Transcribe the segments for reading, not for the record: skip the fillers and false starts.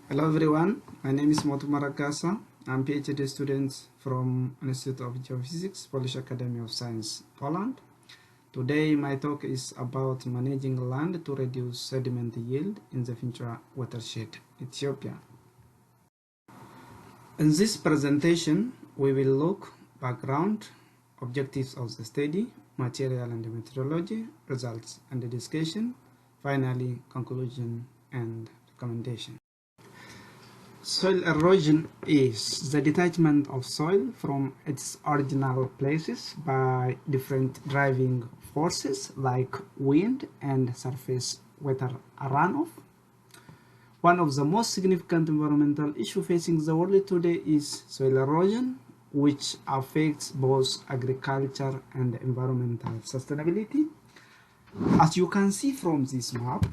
Hello everyone, my name is Regasa. I'm PhD student from Institute of Geophysics, Polish Academy of Science, Poland. Today my talk is about managing land to reduce sediment yield in the Fincha watershed, Ethiopia. In this presentation, we will look background, objectives of the study, material and methodology, results and discussion, finally conclusion and recommendation. Soil erosion is the detachment of soil from its original places by different driving forces like wind and surface water runoff. One of the most significant environmental issues facing the world today is soil erosion, which affects both agriculture and environmental sustainability. As you can see from this map,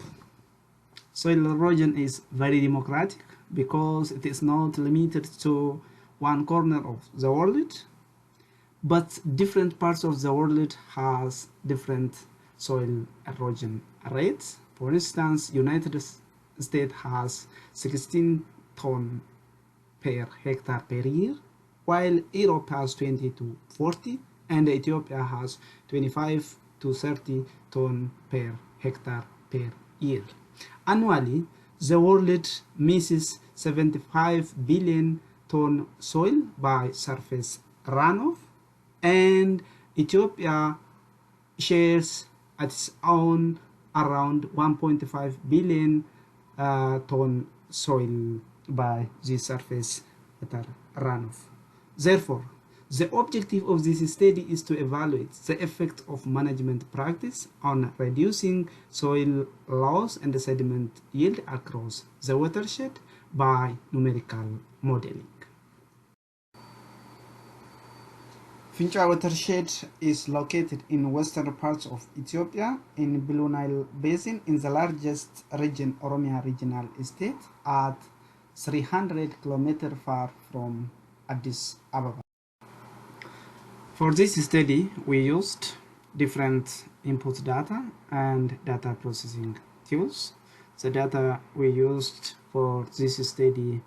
soil erosion is very democratic because it is not limited to one corner of the world, but different parts of the world has different soil erosion rates. For instance, United States has 16 ton per hectare per year, while Europe has 20 to 40, and Ethiopia has 25 to 30 ton per hectare per year. Annually, the world misses 75 billion ton soil by surface runoff, and Ethiopia shares its own around 1.5 billion ton soil by the surface water runoff. Therefore, the objective of this study is to evaluate the effect of management practice on reducing soil loss and sediment yield across the watershed by numerical modeling. Fincha watershed is located in western parts of Ethiopia in Blue Nile Basin in the largest region, Oromia Regional Estate, at 300 kilometers far from Addis Ababa. For this study, we used different input data and data processing tools. The data we used for this study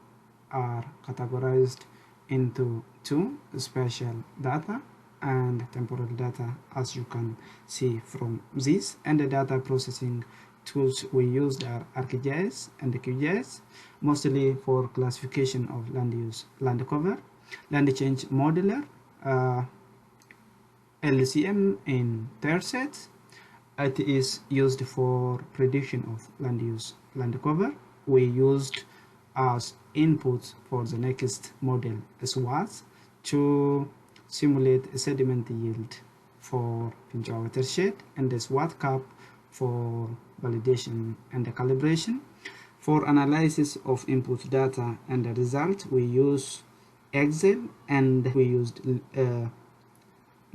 are categorized into two: spatial data and temporal data, as you can see from this, and the data processing tools we used are ArcGIS and QGIS, mostly for classification of land use, land cover, land change modeler, LCM in sets. It is used for prediction of land use, land cover. We used as input for the next model SWAT to simulate a sediment yield for Fincha watershed, and the SWAT cap for validation and calibration. For analysis of input data and the result, we use Excel, and we used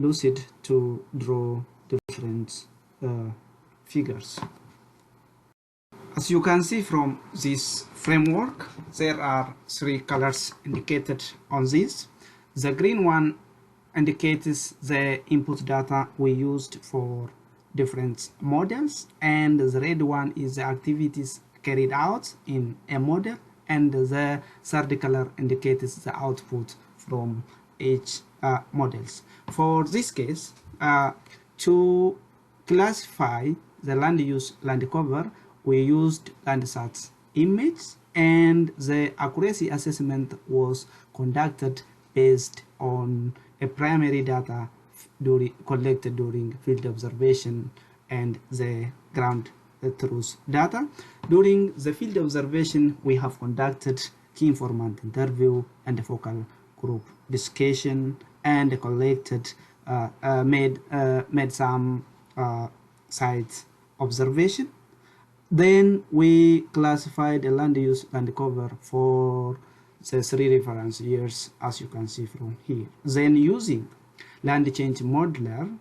Lucid to draw different figures. As you can see from this framework, there are three colors indicated on this. The green one indicates the input data we used for different models, and the red one is the activities carried out in a model, and the third color indicates the output from each models. For this case, to classify the land use, land cover, we used Landsat image, and the accuracy assessment was conducted based on a primary data collected during field observation and the ground truth data. During the field observation, we have conducted key informant interview and focal group discussion, and collected made some site observation. Then we classified the land use, land cover for the three reference years, as you can see from here. Then using land change modeler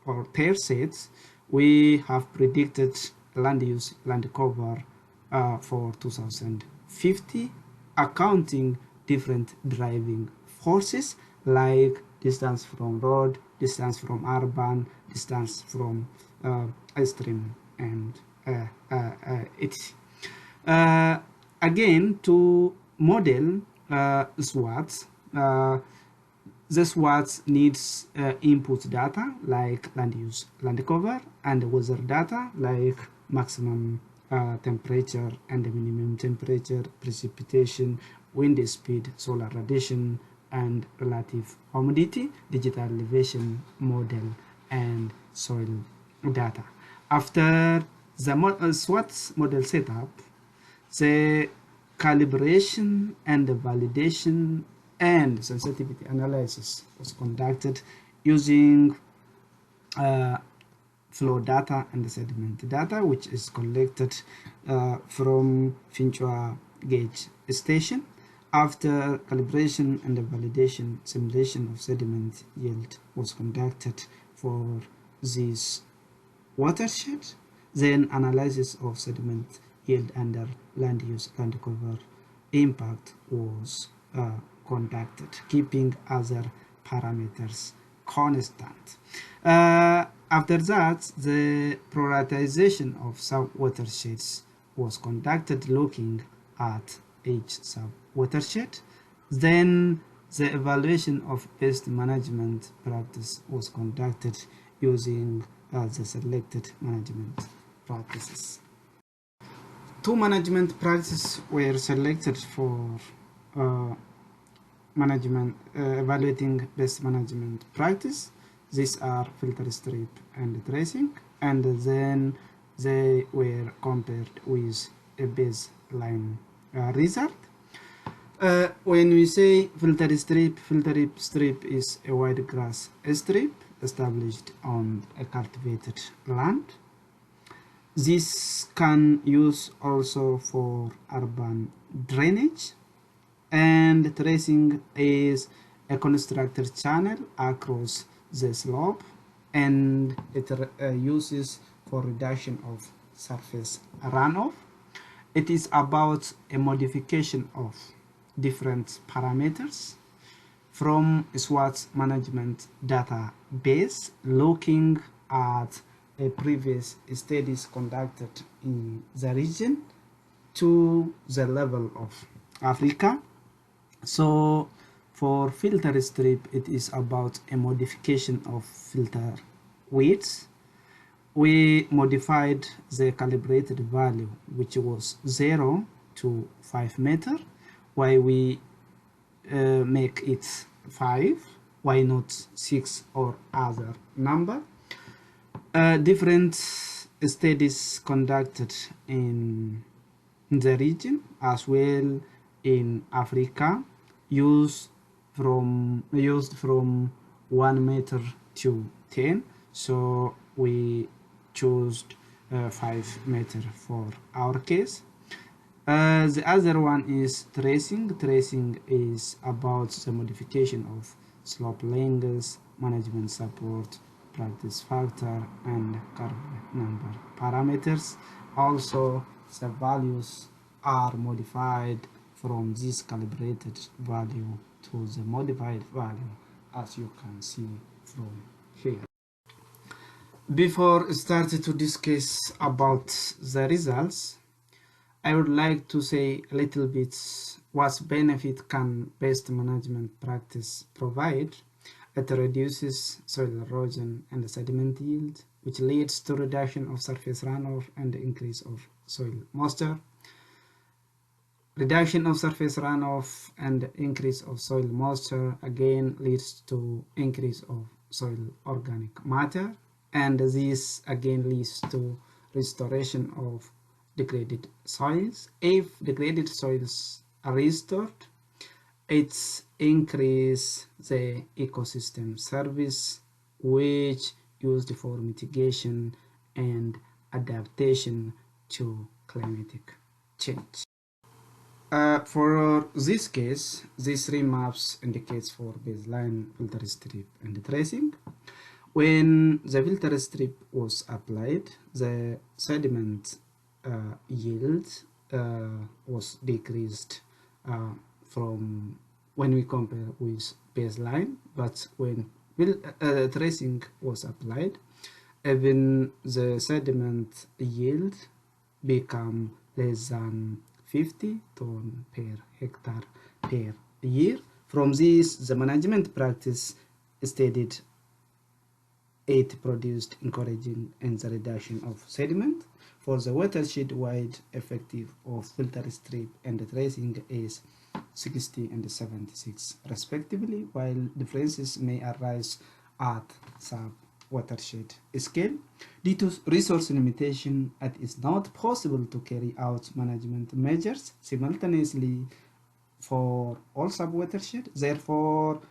or pair sets, we have predicted land use, land cover for 2050, accounting different driving forces like distance from road, distance from urban, distance from stream, and etc. again, to model SWOT, the SWOT needs input data like land use, land cover, and weather data like maximum temperature and minimum temperature, precipitation, wind speed, solar radiation, and relative humidity, digital elevation model, and soil data. After the SWOT model setup, the calibration and the validation and sensitivity analysis was conducted using flow data and the sediment data, which is collected from Fincha gauge station. After calibration and the validation, simulation of sediment yield was conducted for this watershed. Then analysis of sediment yield under land use, land cover impact was conducted, keeping other parameters constant. After that, the prioritization of sub-watersheds was conducted, looking at each sub-watershed. Then the evaluation of pest management practice was conducted using the selected management practices. Two management practices were selected for evaluating pest management practice. These are filter strip and tracing, and then they were compared with a baseline result. When we say filter strip is a wide grass strip established on a cultivated land. This can use also for urban drainage, and tracing is a constructed channel across the slope, and it uses for reduction of surface runoff. It is about a modification of different parameters from SWOT management database, looking at a previous studies conducted in the region to the level of Africa. So for filter strip, it is about a modification of filter widths. We modified the calibrated value, which was 0 to 5 meter. Why we make it 5? Why not 6 or other number? Different studies conducted in the region as well in Africa used from 1 meter to 10. So we chose 5 meter for our case. The other one is tracing. Tracing is about the modification of slope lengths, management support, practice factor, and curve number parameters. Also, the values are modified from this calibrated value to the modified value, as you can see from here. Before starting to discuss about the results, I would like to say a little bit what benefit can pest management practice provide. It reduces soil erosion and sediment yield, which leads to reduction of surface runoff and increase of soil moisture. Reduction of surface runoff and increase of soil moisture again leads to increase of soil organic matter, and this again leads to restoration of degraded soils. If degraded soils are restored, it increases the ecosystem service, which used for mitigation and adaptation to climatic change. For this case, these three maps indicates for baseline, filter strip, and tracing. When the filter strip was applied, the sediment yield was decreased from when we compare with baseline, but when tracing was applied, even the sediment yield become less than 50 ton per hectare per year. From this, the management practice stated it produced encouraging in the reduction of sediment. For the watershed wide effective of filter strip and tracing is 60 and 76 respectively, while differences may arise at sub-watershed scale. Due to resource limitation, it is not possible to carry out management measures simultaneously for all sub-watershed. Therefore,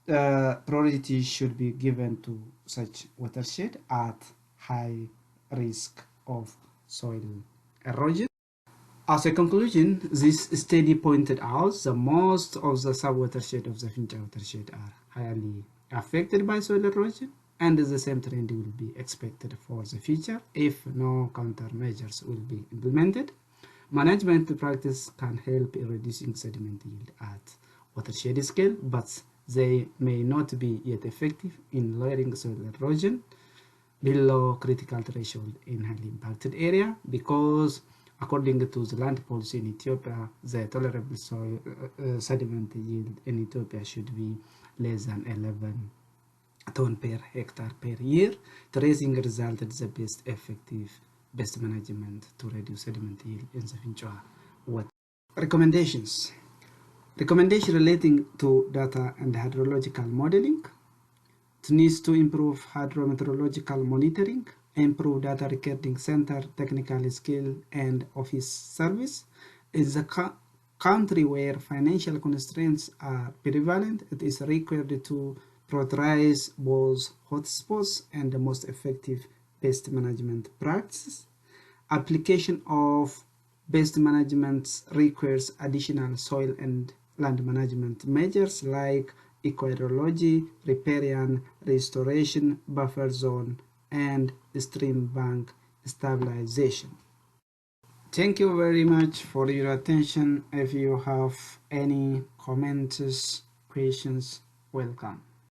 priority should be given to such watershed at high risk of soil erosion. As a conclusion, this study pointed out that most of the sub-watershed of the Fincha watershed are highly affected by soil erosion, and the same trend will be expected for the future if no countermeasures will be implemented. Management practice can help in reducing sediment yield at watershed scale, but they may not be yet effective in lowering soil erosion below critical threshold in highly impacted area, because according to the land policy in Ethiopia, the tolerable soil sediment yield in Ethiopia should be less than 11 ton per hectare per year. Tracing resulted the best management to reduce sediment yield in the Fincha water. Recommendations relating to data and hydrological modeling. It needs to improve hydrometeorological monitoring, improve data recording center technical skill and office service. In the country where financial constraints are prevalent, it is required to prioritize both hotspots and the most effective pest management practices. Application of pest management requires additional soil and land management measures like eco-hydrology, riparian restoration, buffer zone, and stream bank stabilization. Thank you very much for your attention. If you have any comments, questions, welcome.